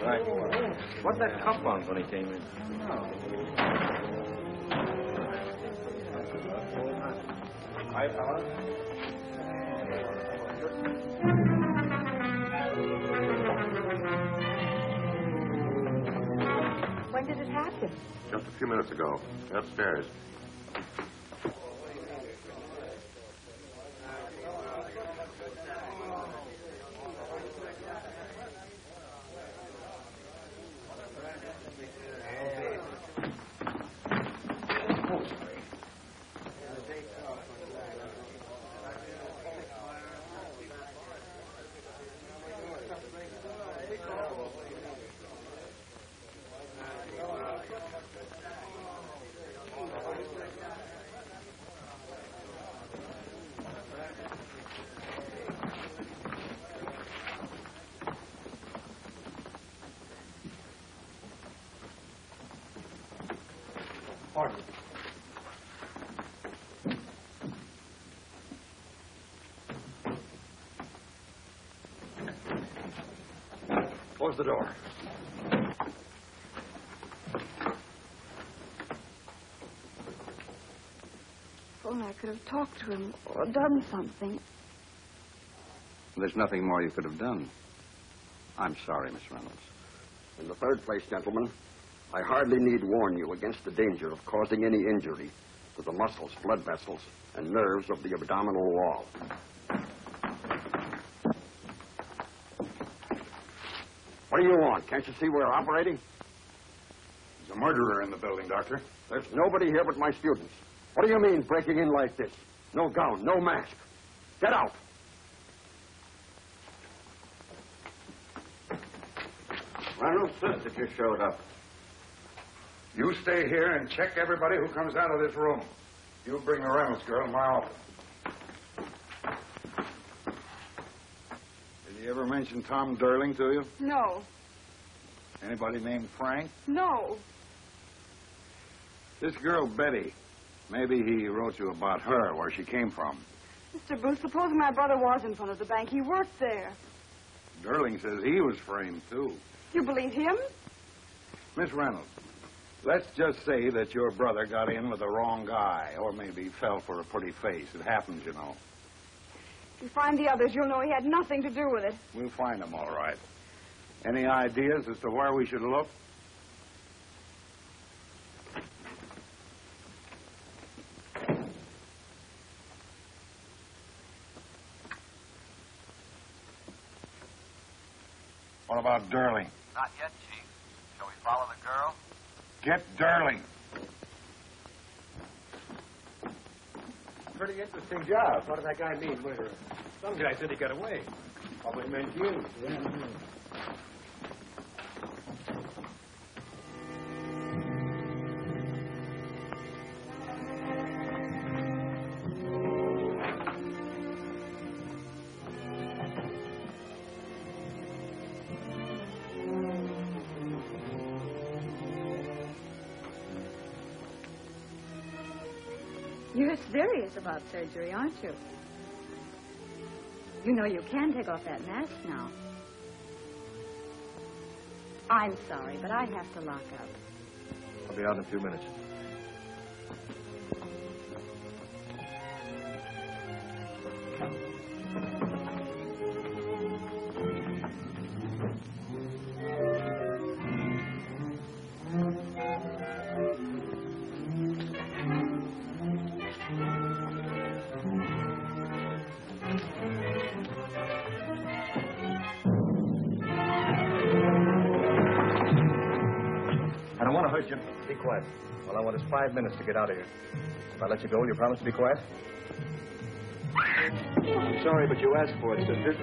Right. What's that cup on when he came in? Hi, fella. When did it happen? Just a few minutes ago. Upstairs. Pardon. Close the door. If only I could have talked to him or done something. There's nothing more you could have done. I'm sorry, Miss Reynolds. In the third place, gentlemen, I hardly need warn you against the danger of causing any injury to the muscles, blood vessels, and nerves of the abdominal wall. What do you want? Can't you see we're operating? There's a murderer in the building, Doctor. There's nobody here but my students. What do you mean, breaking in like this? No gown, no mask. Get out! Reynolds says that you showed up. You stay here and check everybody who comes out of this room. You bring the Reynolds girl to my office. Did he ever mention Tom Durling to you? No. Anybody named Frank? No. This girl, Betty. Maybe he wrote you about her, where she came from. Mr. Booth, supposing my brother was in front of the bank. He worked there. Durling says he was framed, too. You believe him? Miss Reynolds, let's just say that your brother got in with the wrong guy, or maybe fell for a pretty face. It happens, you know. If you find the others, you'll know he had nothing to do with it. We'll find them, all right. Any ideas as to where we should look? What about Durling? Not yet, Chief. Shall we follow the girl? Get Durling. Pretty interesting job. What did that guy mean, murderer? Some guy said he got away. Probably meant you. You're serious about surgery, aren't you? You know you can take off that mask now. I'm sorry, but I have to lock up. I'll be out in a few minutes. Be quiet. All I want is 5 minutes to get out of here. If I let you go, will you promise to be quiet? I'm sorry, but you asked for it, sister.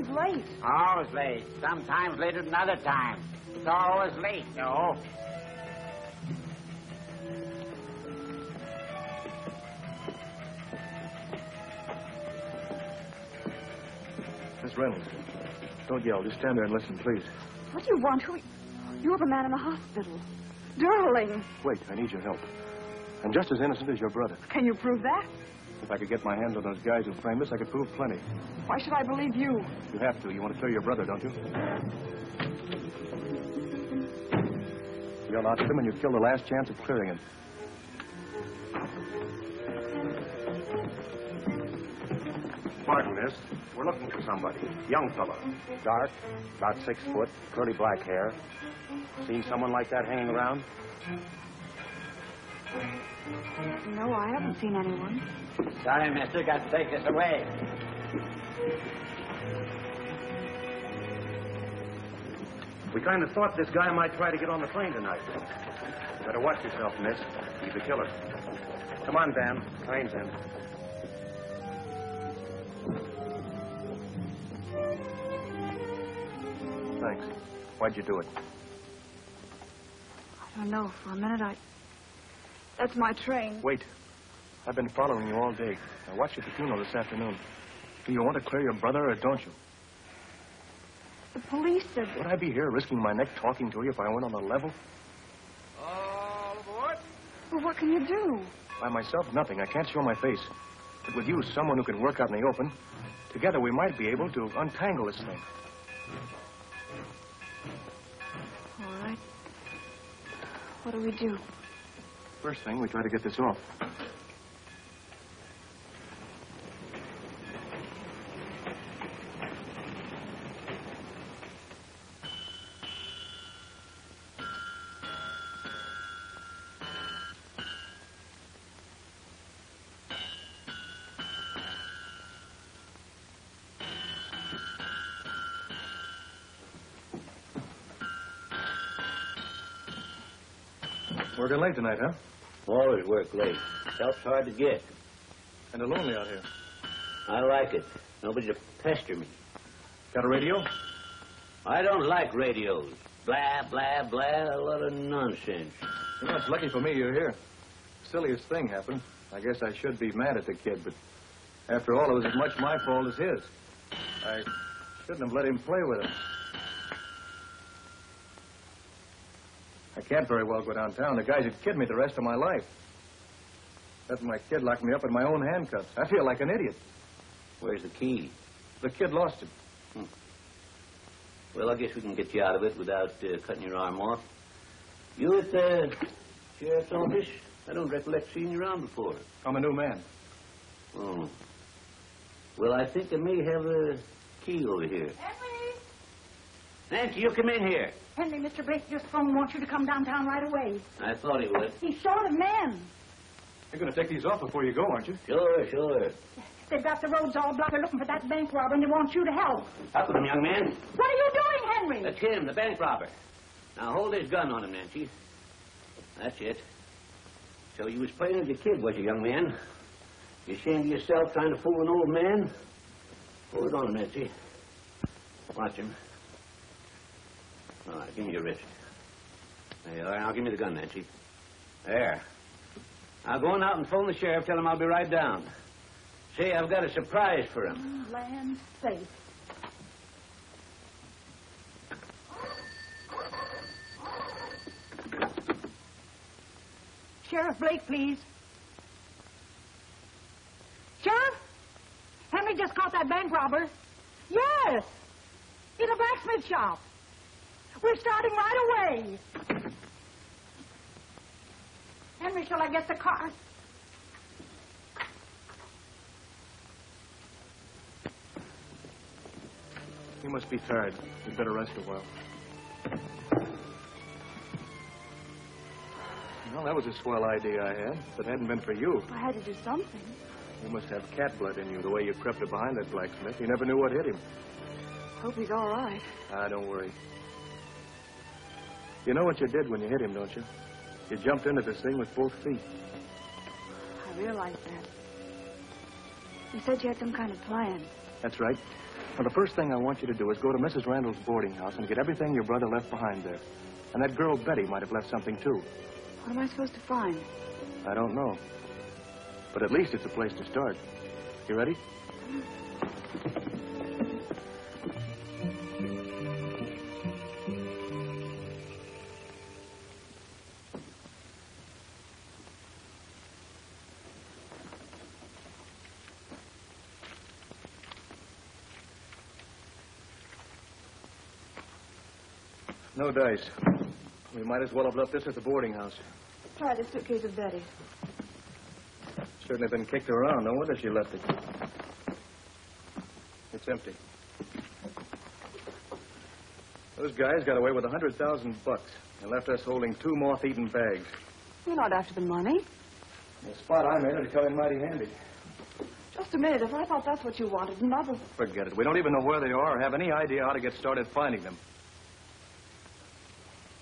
seems late. Always late. Sometimes later than other times. It's always late, no. Miss Reynolds, don't yell. Just stand there and listen, please. What do you want? You're the man in the hospital. Darling. Wait, I need your help. I'm just as innocent as your brother. Can you prove that? If I could get my hands on those guys who framed us, I could prove plenty. Why should I believe you? You have to. You want to clear your brother, don't you? You'll out him and you kill the last chance of clearing him. Pardon, miss. We're looking for somebody. Young fellow. Dark, about 6 foot, curly black hair. Seen someone like that hanging around? No, I haven't seen anyone. Sorry, mister. Got to take this away. We kind of thought this guy might try to get on the plane tonight. You better watch yourself, miss. He's a killer. Come on, Van. Plane's in. Thanks. Why'd you do it? I don't know. For a minute, That's my train. Wait. I've been following you all day. I watched you at the funeral this afternoon. Do you want to clear your brother or don't you? The police said that... Would I be here risking my neck talking to you if I went on the level? All aboard. Well, what can you do? By myself, nothing. I can't show my face. But with you, someone who can work out in the open, together we might be able to untangle this thing. All right. What do we do? First thing, we try to get this off. Working late tonight, huh? Always work late. Help's hard to get. Kind of lonely out here. I like it. Nobody to pester me. Got a radio? I don't like radios. Blah, blah, blah, a lot of nonsense. You know, it's lucky for me you're here. Silliest thing happened. I guess I should be mad at the kid, but after all, it was as much my fault as his. I shouldn't have let him play with him. I can't very well go downtown. The guys would kid me the rest of my life. Letting my kid lock me up in my own handcuffs. I feel like an idiot. Where's the key? The kid lost it. Well, I guess we can get you out of it without cutting your arm off. You at the sheriff's office? I don't recollect seeing you around before. I'm a new man. Oh. Well, I think I may have a key over here. Henry! Nancy, you come in here. Henry, Mr. Blake just phoned wants you to come downtown right away. I thought he would. He's short of men. You're going to take these off before you go, aren't you? Sure. They've got the roads all blocked. They're looking for that bank robber, and they want you to help. Up with him, young man. What are you doing, Henry? That's him, the bank robber. Now, hold his gun on him, Nancy. That's it. So you was playing with your kid, was you, young man? You ashamed of yourself trying to fool an old man? Hold it on him, Nancy. Watch him. All right, give me your wrist. There you are. Now, give me the gun, Nancy. There. Now, go on out and phone the sheriff. Tell him I'll be right down. Say, I've got a surprise for him. Land safe. Sheriff Blake, please. Sheriff? Henry just caught that bank robber. Yes. In a blacksmith shop. We're starting right away. Henry, shall I get the car? You must be tired. You'd better rest a while. Well, that was a swell idea I had. If it hadn't been for you, I had to do something. you must have cat blood in you, the way you crept up behind that blacksmith. You never knew what hit him. Hope he's all right. Ah, don't worry. You know what you did when you hit him, don't you? You jumped into this thing with both feet. I realized that. You said you had some kind of plan. That's right. Well, the first thing I want you to do is go to Mrs. Randall's boarding house and get everything your brother left behind there. And that girl Betty might have left something, too. What am I supposed to find? I don't know. But at least it's a place to start. You ready? No dice. We might as well have left this at the boarding house. Try the suitcase of Betty's. Certainly been kicked around. No wonder she left it. It's empty. Those guys got away with $100,000 and left us holding 2 moth-eaten bags. You're not after the money. The spot I'm in would come in mighty handy. Just a minute. If I thought that's what you wanted, another... Forget it. We don't even know where they are or have any idea how to get started finding them.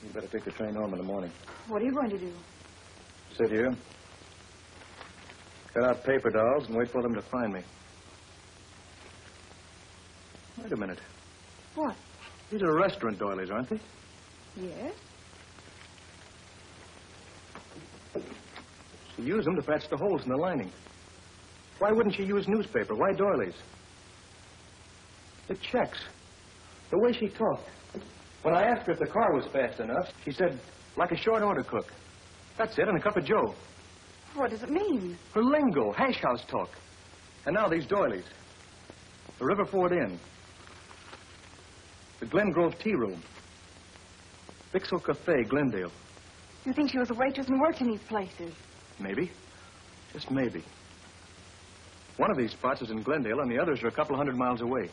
You better take the train home in the morning. What are you going to do? Sit here. Cut out paper dolls and wait for them to find me. Wait a minute. What? These are restaurant doilies, aren't they? Yes. She used them to patch the holes in the lining. Why wouldn't she use newspaper? Why doilies? The checks. The way she talked. When I asked her if the car was fast enough, she said, like a short order cook. That's it, and a cup of joe. What does it mean? Her lingo, hash house talk. And now these doilies. The Riverford Inn. The Glen Grove Tea Room. Bixel Cafe, Glendale. You think she was a waitress and worked in these places? Maybe. Just maybe. One of these spots is in Glendale, and the others are a couple 100 miles away.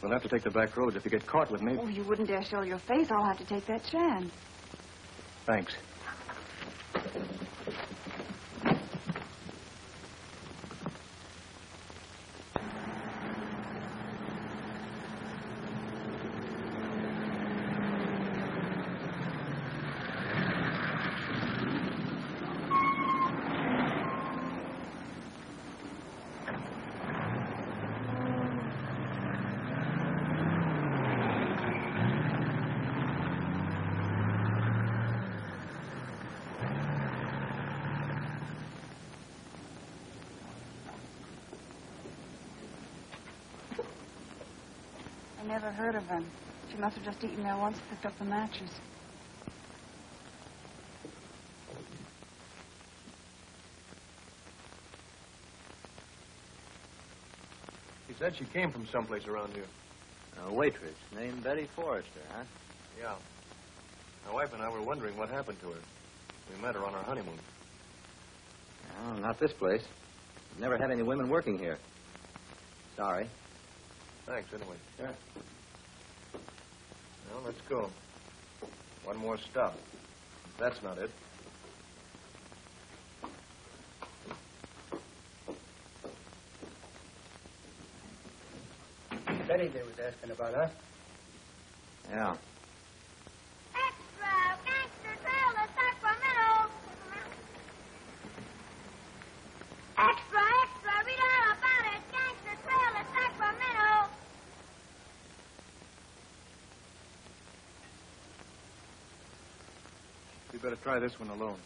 We'll have to take the back roads. If you get caught with me... Oh, you wouldn't dare show your face. I'll have to take that chance. Thanks. I never heard of them. She must have just eaten there once and picked up the matches. She said she came from someplace around here. A waitress named Betty Forrester, huh? Yeah. My wife and I were wondering what happened to her. We met her on our honeymoon. Oh, not this place. We've never had any women working here. Sorry. Thanks, anyway. Yeah. Well, let's go. One more stop. That's not it. Betty, they was asking about us. Yeah. Extra! Gangster Trail to Sacramento! Extra, extra! Read all about it! Gangster Trail to Sacramento! You better try this one alone.